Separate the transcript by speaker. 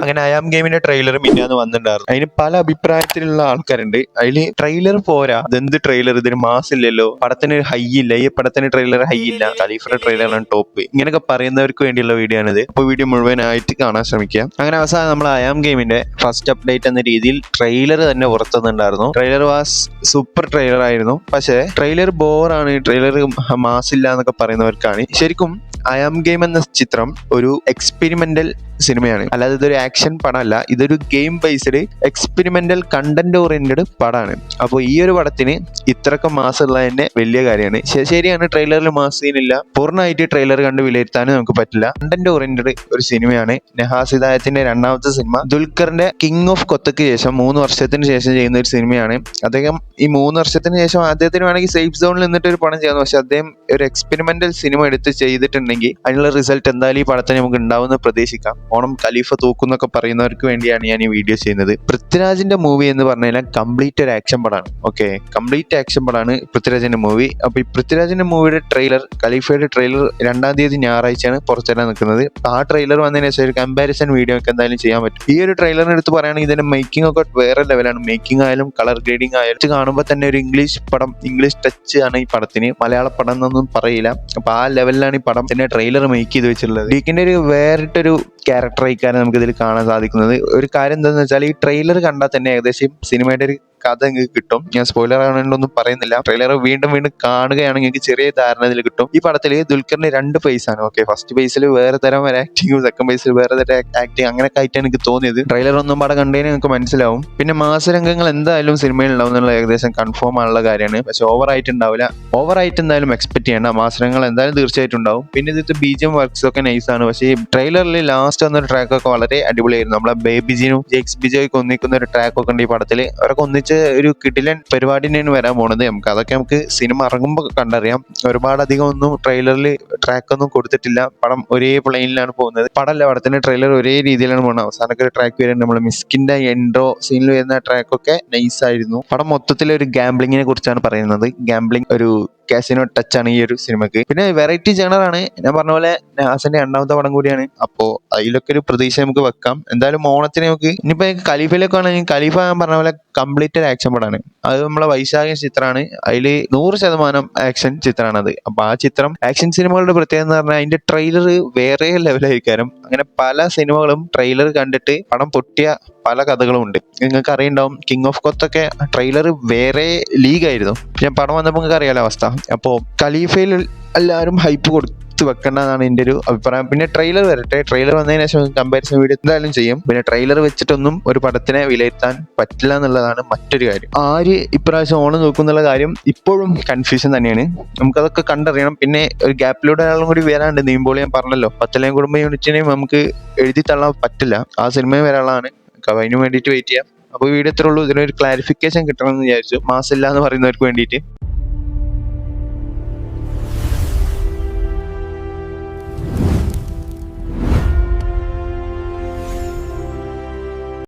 Speaker 1: അങ്ങനെ അയാം ഗെയിമിന്റെ ട്രെയിലർ മിന്നാന്ന് വന്നിട്ടുണ്ടായിരുന്നു. അതിന് പല അഭിപ്രായത്തിലുള്ള ആൾക്കാരുണ്ട്. അതിൽ ട്രെയിലർ പോരാ, ഇതെന്ത് ട്രെയിലർ, ഇതിന് മാസ് ഇല്ലല്ലോ, പടത്തിന് ഹൈ ഇല്ല, ഈ പടത്തിന് ട്രെയിലർ ഹൈ ഇല്ല, ഖലീഫയുടെ ട്രെയിലറാണ് ടോപ്പ്, ഇങ്ങനെയൊക്കെ പറയുന്നവർക്ക് വേണ്ടിയുള്ള വീഡിയോ ആണിത്. അപ്പോൾ വീഡിയോ മുഴുവനായിട്ട് കാണാൻ ശ്രമിക്കുക. അങ്ങനെ അവസാനം നമ്മൾ അയാം ഗെയിമിന്റെ ഫസ്റ്റ് അപ്ഡേറ്റ് എന്ന രീതിയിൽ ട്രെയിലർ തന്നെ പുറത്തുനിന്നുണ്ടായിരുന്നു. ട്രെയിലർ വാസ് സൂപ്പർ ട്രെയിലർ ആയിരുന്നു. പക്ഷേ ട്രെയിലർ ബോറാണ്, ട്രെയിലർ മാസില്ല എന്നൊക്കെ പറയുന്നവർക്കാണ്. ശരിക്കും അയാം ഗെയിം എന്ന ചിത്രം ഒരു എക്സ്പെരിമെന്റൽ സിനിമയാണ്. അല്ലാതെ ഇതൊരു ആക്ഷൻ പടമല്ല, ഇതൊരു game based experimental content oriented പടമാണ്. അപ്പോൾ ഈ ഒരു പടത്തിന് ഇത്രയൊക്കെ മാസ് ഉള്ളത് തന്നെ വലിയ കാര്യമാണ്. ശരിയാണ്, ട്രെയിലറിൽ മാസ് സീനില്ല. പൂർണ്ണമായിട്ട് ട്രെയിലർ കണ്ട് വിലയിരുത്താനും നമുക്ക് പറ്റില്ല. കണ്ടന്റ് ഓറിയന്റഡ് ഒരു സിനിമയാണ്. നഹാസ് ഹിദായത്തിന്റെ രണ്ടാമത്തെ സിനിമ. ദുൽഖറിന്റെ കിങ് ഓഫ് കൊത്തക്ക് ശേഷം 3 വർഷത്തിന് ശേഷം ചെയ്യുന്ന ഒരു സിനിമയാണ്. അദ്ദേഹം ഈ 3 വർഷത്തിന് ശേഷം അദ്ദേഹത്തിന് വേണമെങ്കിൽ സേഫ് സോണിൽ നിന്നിട്ട് ഒരു പടം ചെയ്യാം. പക്ഷെ അദ്ദേഹം ഒരു എക്സ്പെരിമെന്റൽ സിനിമ എടുത്ത് ചെയ്തിട്ടുണ്ടെങ്കിൽ അതിനുള്ള റിസൾട്ട് എന്തായാലും ഈ പടത്തിന് നമുക്ക് ഉണ്ടാവുമെന്ന് പ്രതീക്ഷിക്കാം. ഓണം ഖലീഫ തൂക്കുന്നൊക്കെ പറയുന്നവർക്ക് വേണ്ടിയാണ് ഞാൻ ഈ വീഡിയോ ചെയ്യുന്നത്. പൃഥ്വിരാജിന്റെ മൂവി എന്ന് പറഞ്ഞാൽ കംപ്ലീറ്റ് ഒരു ആക്ഷൻ പടമാണ്. ഓക്കെ, കംപ്ലീറ്റ് ആക്ഷൻ പടമാണ് പൃഥ്വിരാജിന്റെ മൂവി. അപ്പൊ ഈ പൃഥ്വിരാജിന്റെ മൂവിയുടെ ട്രെയിലർ, ഖലീഫയുടെ ട്രെയിലർ 2-ാം തീയതി ഞായറാഴ്ചയാണ് പുറത്തിടാൻ നിൽക്കുന്നത്. ആ ട്രെയിലർ വന്നതിന് ശേഷം ഒരു കമ്പാരിസൺ വീഡിയോ ഒക്കെ എന്തായാലും ചെയ്യാൻ പറ്റും. ഈ ഒരു ട്രെയിലറിനെ എടുത്ത് പറയുകയാണെങ്കിൽ ഇതിന്റെ മേക്കിംഗ് ഒക്കെ വേറെ ലെവലാണ്. മേക്കിംഗ് ആയാലും കളർ ഗ്രേഡിംഗ് ആയാലും കാണുമ്പോൾ തന്നെ ഒരു ഇംഗ്ലീഷ് പടം, ഇംഗ്ലീഷ് ടച്ച് ആണ് ഈ പടത്തിന്. മലയാള പടം എന്നൊന്നും പറയില്ല. അപ്പൊ ആ ലെവലിലാണ് ഈ പടം തന്നെ ട്രെയിലർ മേക്ക് ചെയ്ത് വെച്ചിട്ടുള്ളത്. ഡീക്കിന്റെ ഒരു വേറിട്ടൊരു ക്യാരക്ടർ ആയിക്കാണ് നമുക്ക് ഇതിൽ കാണാൻ സാധിക്കുന്നത്. ഒരു കാര്യം എന്താണെന്ന് വെച്ചാൽ ഈ ട്രെയിലർ കണ്ടാൽ തന്നെ ഏകദേശം സിനിമയുടെ ഒരു കഥ നിങ്ങൾക്ക് കിട്ടും. ഞാൻ സ്പോയിലർ ആണെന്നൊന്നും പറയുന്നില്ല. ട്രെയിലർ വീണ്ടും കാണുകയാണെങ്കിൽ നിങ്ങൾക്ക് ചെറിയ ധാരണ ഇതിൽ കിട്ടും. ഈ പടത്തിൽ ദുൽഖറിന് 2 ഫേസാണ്. ഓക്കെ, ഫസ്റ്റ് ഫേസിൽ വേറെ തരം ഒരു ആക്ടിങ്ങും സെക്കൻഡ് ഫേസിൽ വേറെ തരം ആക്ടിങ്, അങ്ങനെയൊക്കെ ആയിട്ടാണ് എനിക്ക് തോന്നിയത്. ട്രെയിലർ ഒന്നും പടം കണ്ടതിന് നിങ്ങൾക്ക് മനസ്സിലാവും. പിന്നെ മാസരംഗങ്ങൾ എന്തായാലും സിനിമയിൽ ഉണ്ടാവും എന്നുള്ള ഏകദേശം കൺഫേം ആണുള്ള കാര്യമാണ്. പക്ഷെ ഓവറായിട്ട് ഉണ്ടാവില്ല. ഓവറായിട്ട് എന്തായാലും എക്സ്പെക്ട് ചെയ്യേണ്ട. മാസരംഗങ്ങൾ എന്തായാലും തീർച്ചയായിട്ടും ഉണ്ടാവും. പിന്നെ ഇതിന്റെ BGM വർക്ക്സ് ഒക്കെ നൈസാണ്. പക്ഷേ ഈ ട്രെയിലറിൽ ലാസ്റ്റ് വന്നൊരു ട്രാക്കൊക്കെ വളരെ അടിപൊളിയായിരുന്നു. നമ്മളെ ബേബിജിനും ജെക്സ് ബിജോയ്ക്ക് ഒന്നിക്കുന്ന ഒരു ട്രാക്കൊക്കെ ഉണ്ട് ഈ പടത്തിൽ. അവരൊക്കെ ഒന്നിച്ച് ഒരു കിടിലൻ പരിപാടി തന്നെയാണ് വരാൻ പോണത്. നമുക്ക് സിനിമ ഇറങ്ങുമ്പോൾ കണ്ടറിയാം. ഒരുപാടധികം ഒന്നും ട്രെയിലറിൽ ട്രാക്കൊന്നും കൊടുത്തിട്ടില്ല. പടം ഒരേ പ്ലെയിനിലാണ് പോകുന്നത്. പടമല്ല, പടത്തിന്റെ ട്രെയിലർ ഒരേ രീതിയിലാണ് പോകുന്നത്. അവസാനമൊക്കെ ഒരു ട്രാക്ക് വരുന്നുണ്ട്. നമ്മൾ മിസ്കിന്റെ എൻട്രോ സീനിൽ വരുന്ന ട്രാക്കൊക്കെ നൈസായിരുന്നു. പടം മൊത്തത്തിൽ ഒരു ഗാംബ്ലിങ്ങിനെ കുറിച്ചാണ് പറയുന്നത്. ഗാംബ്ലിംഗ് ഒരു കാസിനോ ടച്ച് ആണ് ഈ ഒരു സിനിമക്ക്. പിന്നെ വെറൈറ്റി ജേണറാണ്. ഞാൻ പറഞ്ഞ പോലെ നഹാസിന്റെ 2-ാമത്തെ പടം കൂടിയാണ്. അപ്പോ അതിലൊക്കെ ഒരു പ്രതീക്ഷ നമുക്ക് വെക്കാം. എന്തായാലും ഓണത്തിന് നമുക്ക് ഇനിയിപ്പോ ഖലീഫയിലൊക്കെ ആണെങ്കിൽ ഖലീഫ ഞാൻ പറഞ്ഞ പോലെ കംപ്ലീറ്റ് ആക്ഷൻ പടമാണ്. അത് നമ്മളെ വൈശാഖ ചിത്രമാണ്. അതിൽ 100% ആക്ഷൻ ചിത്രമാണ് അത്. അപ്പൊ ആ ചിത്രം ആക്ഷൻ സിനിമകളുടെ പ്രത്യേകത എന്ന് പറഞ്ഞാൽ അതിന്റെ ട്രെയിലർ വേറെ ലെവലായിരിക്കും. അങ്ങനെ പല സിനിമകളും ട്രെയിലർ കണ്ടിട്ട് പടം പൊട്ടിയ പല കഥകളും ഉണ്ട്. നിങ്ങൾക്ക് അറിയുണ്ടാവും, കിങ് ഓഫ് കൊത്തൊക്കെ ട്രെയിലർ വേറെ ലീഗായിരുന്നു. ഞാൻ പടം വന്നപ്പോൾ നിങ്ങൾക്ക് അറിയാലോ അവസ്ഥ. അപ്പോൾ ഖലീഫയിൽ എല്ലാവരും ഹൈപ്പ് കൊടുത്തു വെക്കേണ്ടതാണ് എൻ്റെ ഒരു അഭിപ്രായം. പിന്നെ ട്രെയിലർ വരട്ടെ. ട്രെയിലർ വന്നതിന് ശേഷം കമ്പാരിസൺ വീഡിയോ എന്തായാലും ചെയ്യും. പിന്നെ ട്രെയിലർ വെച്ചിട്ടൊന്നും ഒരു പടത്തിനെ വിലയിരുത്താൻ പറ്റില്ല എന്നുള്ളതാണ് മറ്റൊരു കാര്യം. ആര് ഇപ്രാവശ്യം ഓണം നോക്കുന്നുള്ള കാര്യം ഇപ്പോഴും കൺഫ്യൂഷൻ തന്നെയാണ്. നമുക്കതൊക്കെ കണ്ടറിയണം. പിന്നെ ഒരു ഗ്യാപ്പിലൂടെ ഒരാളും കൂടി വരാണ്ട്. നീമ്പോൾ ഞാൻ പറഞ്ഞല്ലോ, 10 കുടുംബ യൂണിറ്റിനെയും നമുക്ക് എഴുതി തള്ളാൻ പറ്റില്ല. ആ സിനിമയും വരാനുള്ളതാണ്. അതിന് വേണ്ടിയിട്ട് വെയിറ്റ് ചെയ്യാം. അപ്പോൾ വീഡിയോ ഇത്രേ ഉള്ളൂ. ഇതിനൊരു ക്ലാരിഫിക്കേഷൻ കിട്ടണമെന്ന് വിചാരിച്ചു, മാസില്ല എന്ന് പറയുന്നവർക്ക് വേണ്ടിയിട്ട്.